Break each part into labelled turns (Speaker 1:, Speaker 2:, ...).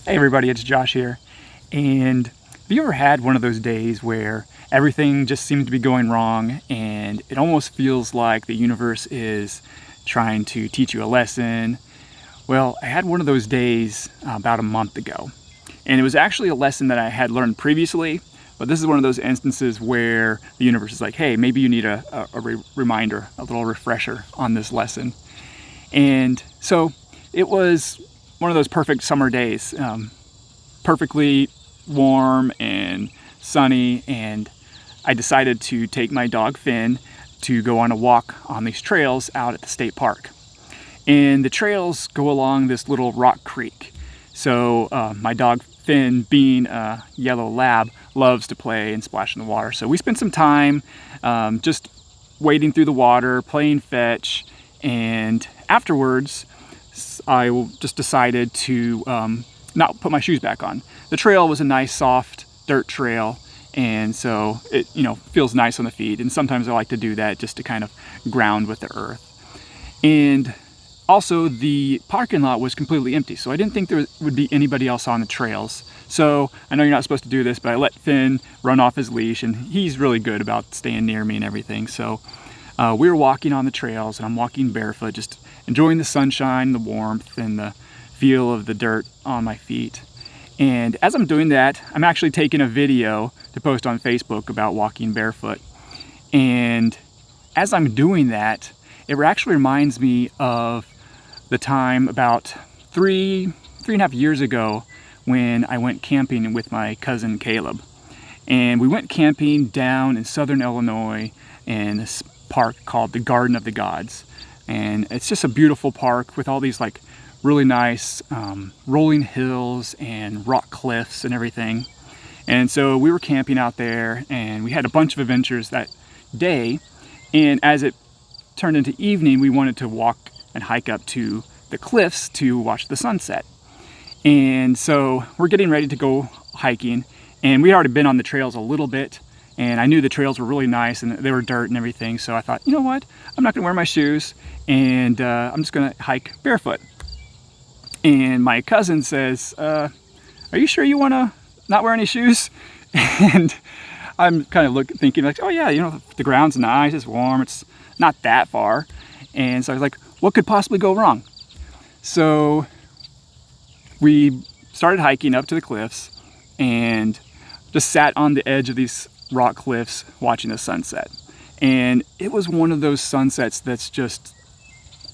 Speaker 1: Hey everybody, it's Josh here. And have you ever had one of those days where everything just seems to be going wrong and it almost feels like the universe is trying to teach you a lesson? Well, I had one of those days about a month ago. And it was actually a lesson that I had learned previously, but this is one of those instances where the universe is like, hey, maybe you need a reminder, a little refresher on this lesson. And so it was one of those perfect summer days, perfectly warm and sunny, and I decided to take my dog Finn to go on a walk on these trails out at the state park. And the trails go along this little rock creek. So my dog Finn, being a yellow lab, loves to play and splash in the water. So we spent some time just wading through the water, playing fetch, and afterwards I just decided to not put my shoes back on. The trail was a nice soft dirt trail, and so it feels nice on the feet, and sometimes I like to do that just to kind of ground with the earth. And also the parking lot was completely empty, so I didn't think there would be anybody else on the trails. So I know you're not supposed to do this, but I let Finn run off his leash, and he's really good about staying near me and everything. So we were walking on the trails, and I'm walking barefoot, just enjoying the sunshine, the warmth, and the feel of the dirt on my feet. And as I'm doing that, I'm actually taking a video to post on Facebook about walking barefoot. And as I'm doing that, it actually reminds me of the time about three and a half years ago when I went camping with my cousin Caleb. And we went camping down in southern Illinois in this park called the Garden of the Gods. And it's just a beautiful park with all these like really nice rolling hills and rock cliffs and everything. And so we were camping out there, and we had a bunch of adventures that day. And as it turned into evening, we wanted to walk and hike up to the cliffs to watch the sunset. And so we're getting ready to go hiking, and we had already been on the trails a little bit, and I knew the trails were really nice and they were dirt and everything. So I thought, you know what, I'm not gonna wear my shoes, and I'm just gonna hike barefoot. And my cousin says, are you sure you wanna not wear any shoes? And I'm kind of thinking like, oh yeah, the ground's nice, it's warm, it's not that far. And so I was like, what could possibly go wrong? So we started hiking up to the cliffs and just sat on the edge of these rock cliffs watching the sunset. And it was one of those sunsets that's just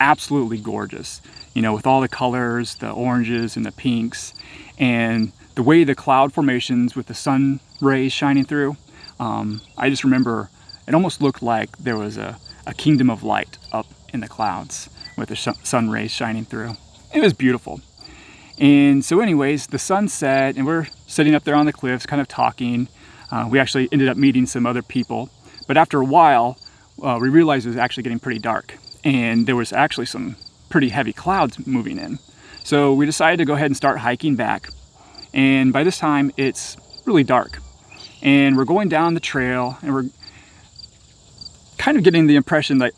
Speaker 1: absolutely gorgeous, with all the colors, the oranges and the pinks, and the way the cloud formations with the sun rays shining through. I just remember it almost looked like there was a kingdom of light up in the clouds with the sun rays shining through. It was beautiful. And so anyways, the sun set, and we're sitting up there on the cliffs kind of talking. We actually ended up meeting some other people, but after a while we realized it was actually getting pretty dark, and there was actually some pretty heavy clouds moving in. So we decided to go ahead and start hiking back. And by this time it's really dark, and we're going down the trail, and we're kind of getting the impression that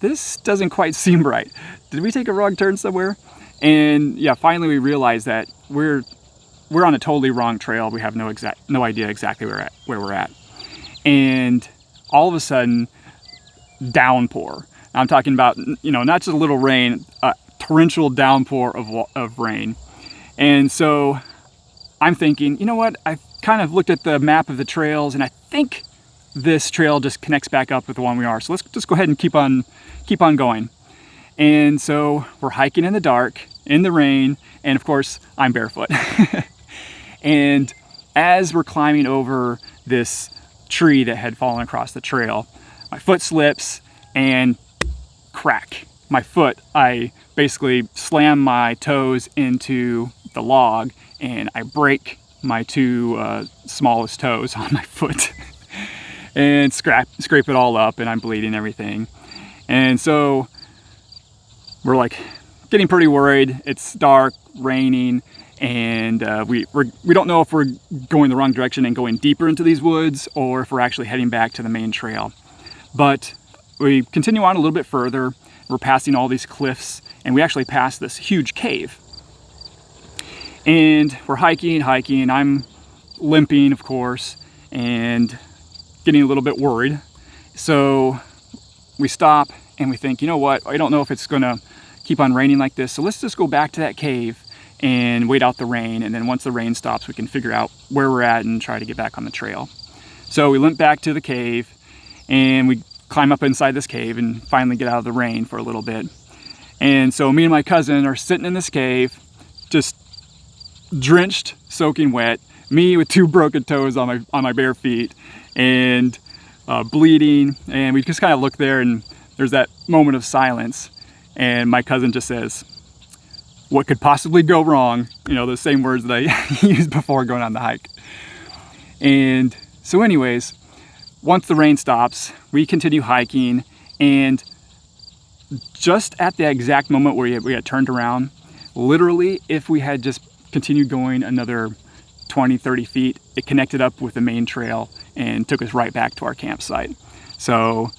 Speaker 1: this doesn't quite seem right. Did we take a wrong turn somewhere? And yeah, finally we realized that we're on a totally wrong trail. We have no idea exactly where we're at. And all of a sudden, downpour. I'm talking about, not just a little rain, a torrential downpour of rain. And so I'm thinking, you know what? I kind of looked at the map of the trails, and I think this trail just connects back up with the one we are. So let's just go ahead and keep on going. And so we're hiking in the dark, in the rain, and of course I'm barefoot. And as we're climbing over this tree that had fallen across the trail, my foot slips and crack. My foot, I basically slam my toes into the log, and I break my two smallest toes on my foot and scrape it all up, and I'm bleeding and everything. And so we're like getting pretty worried. It's dark, raining, and we don't know if we're going the wrong direction and going deeper into these woods, or if we're actually heading back to the main trail. But we continue on a little bit further. We're passing all these cliffs, and we actually passed this huge cave. And we're hiking. I'm limping, of course, and getting a little bit worried. So we stop and we think, you know what, I don't know if it's gonna keep on raining like this, so let's just go back to that cave and wait out the rain, and then once the rain stops we can figure out where we're at and try to get back on the trail. So we limp back to the cave and we climb up inside this cave and finally get out of the rain for a little bit. And so me and my cousin are sitting in this cave, just drenched, soaking wet, me with 2 broken toes on my bare feet, and bleeding, and we just kind of look there and there's that moment of silence, and my cousin just says, "What could possibly go wrong?" You know, the same words that I used before going on the hike. And so anyways, once the rain stops, we continue hiking, and just at the exact moment where we had turned around, literally if we had just continued going another 20-30 feet, it connected up with the main trail and took us right back to our campsite. So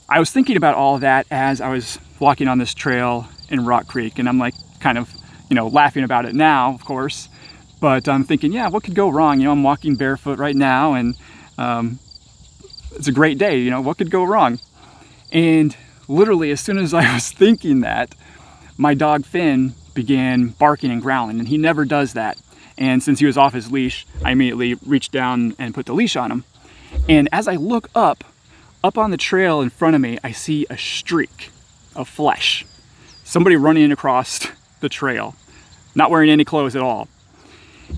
Speaker 1: I was thinking about all of that as I was walking on this trail in Rock Creek, and I'm like kind of, you know, laughing about it now, of course, but I'm thinking, yeah, what could go wrong? You know, I'm walking barefoot right now, and it's a great day, you know, what could go wrong? And literally as soon as I was thinking that, my dog Finn began barking and growling, and he never does that. And since he was off his leash, I immediately reached down and put the leash on him. And as I look up on the trail in front of me, I see a streak of flesh. Somebody running across the trail, not wearing any clothes at all.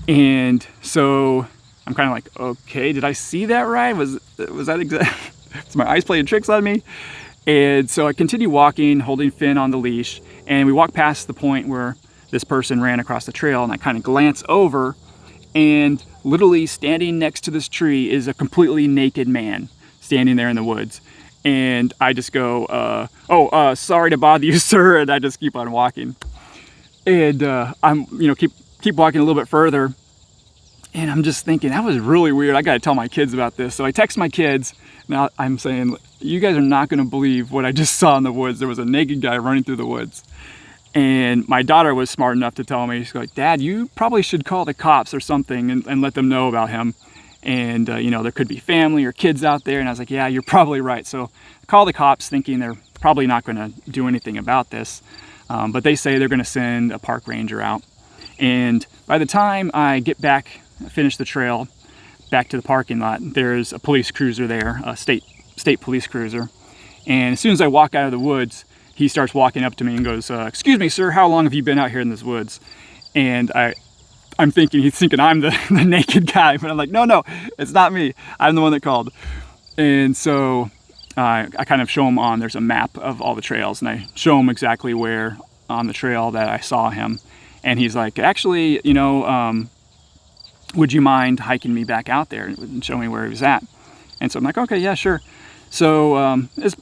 Speaker 1: And so I'm kind of like, okay, did I see that right? Was that exact? Was my eyes playing tricks on me? And so I continue walking, holding Finn on the leash, and we walk past the point where this person ran across the trail, and I kind of glance over, and literally standing next to this tree is a completely naked man standing there in the woods. And I just go, sorry to bother you, sir, and I just keep on walking. And I'm, you know, keep walking a little bit further, and I'm just thinking, that was really weird. I got to tell my kids about this. So I text my kids. Now I'm saying, you guys are not going to believe what I just saw in the woods. There was a naked guy running through the woods. And my daughter was smart enough to tell me, she's like, "Dad, you probably should call the cops or something and let them know about him. And, you know, there could be family or kids out there." And I was like, yeah, you're probably right. So I call the cops thinking they're probably not going to do anything about this. But they say they're going to send a park ranger out. And by the time I get back, finish the trail, back to the parking lot, there's a police cruiser there, a state police cruiser. And as soon as I walk out of the woods, he starts walking up to me and goes, "Excuse me, sir, how long have you been out here in this woods?" And I'm thinking, he's thinking I'm the naked guy, but I'm like, no, it's not me. I'm the one that called. And so I kind of show him there's a map of all the trails, and I show him exactly where on the trail that I saw him. And he's like, "Actually, you know, would you mind hiking me back out there and show me where he was at?" And so I'm like, okay, yeah, sure. So it's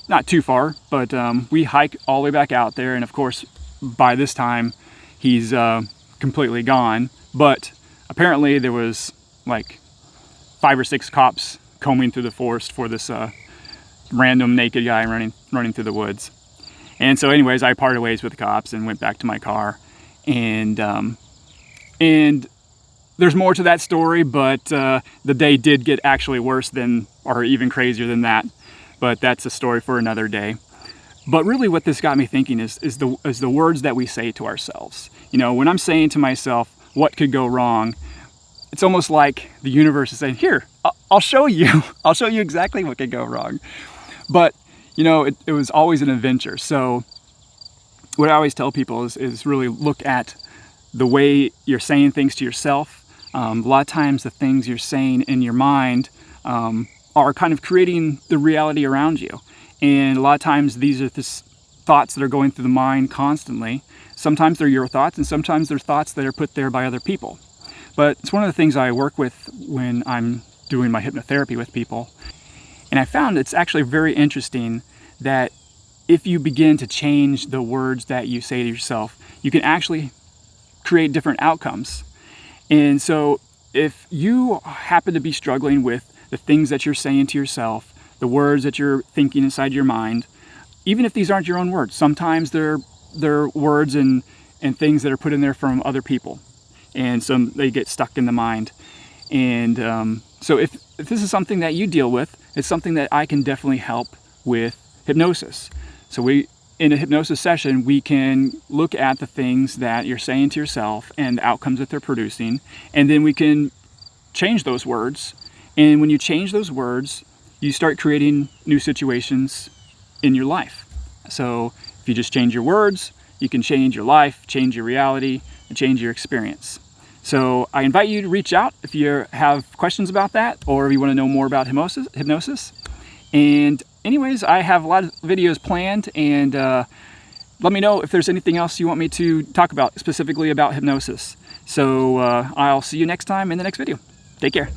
Speaker 1: not too far, but we hike all the way back out there. And of course, by this time, he's completely gone. But apparently there was like 5 or 6 cops combing through the forest for this random naked guy running through the woods. And so anyways, I parted ways with the cops and went back to my car. And there's more to that story, but the day did get actually worse than, or even crazier than that. But that's a story for another day. But really what this got me thinking is the words that we say to ourselves. You know, when I'm saying to myself, what could go wrong? It's almost like the universe is saying, here, I'll show you. I'll show you exactly what could go wrong. But, you know, it was always an adventure. So what I always tell people is really look at the way you're saying things to yourself. A lot of times the things you're saying in your mind are kind of creating the reality around you. And a lot of times these are the thoughts that are going through the mind constantly. Sometimes they're your thoughts, and sometimes they're thoughts that are put there by other people. But it's one of the things I work with when I'm doing my hypnotherapy with people. And I found it's actually very interesting that if you begin to change the words that you say to yourself, you can actually create different outcomes. And so if you happen to be struggling with the things that you're saying to yourself, the words that you're thinking inside your mind, even if these aren't your own words, sometimes they're words and things that are put in there from other people. and so they get stuck in the mind. And so if this is something that you deal with, it's something that I can definitely help with hypnosis. So in a hypnosis session, we can look at the things that you're saying to yourself and the outcomes that they're producing, and then we can change those words. And when you change those words, you start creating new situations in your life. So if you just change your words, you can change your life, change your reality, and change your experience. So I invite you to reach out if you have questions about that, or if you want to know more about hypnosis. And anyways, I have a lot of videos planned, and let me know if there's anything else you want me to talk about specifically about hypnosis. So I'll see you next time in the next video. Take care.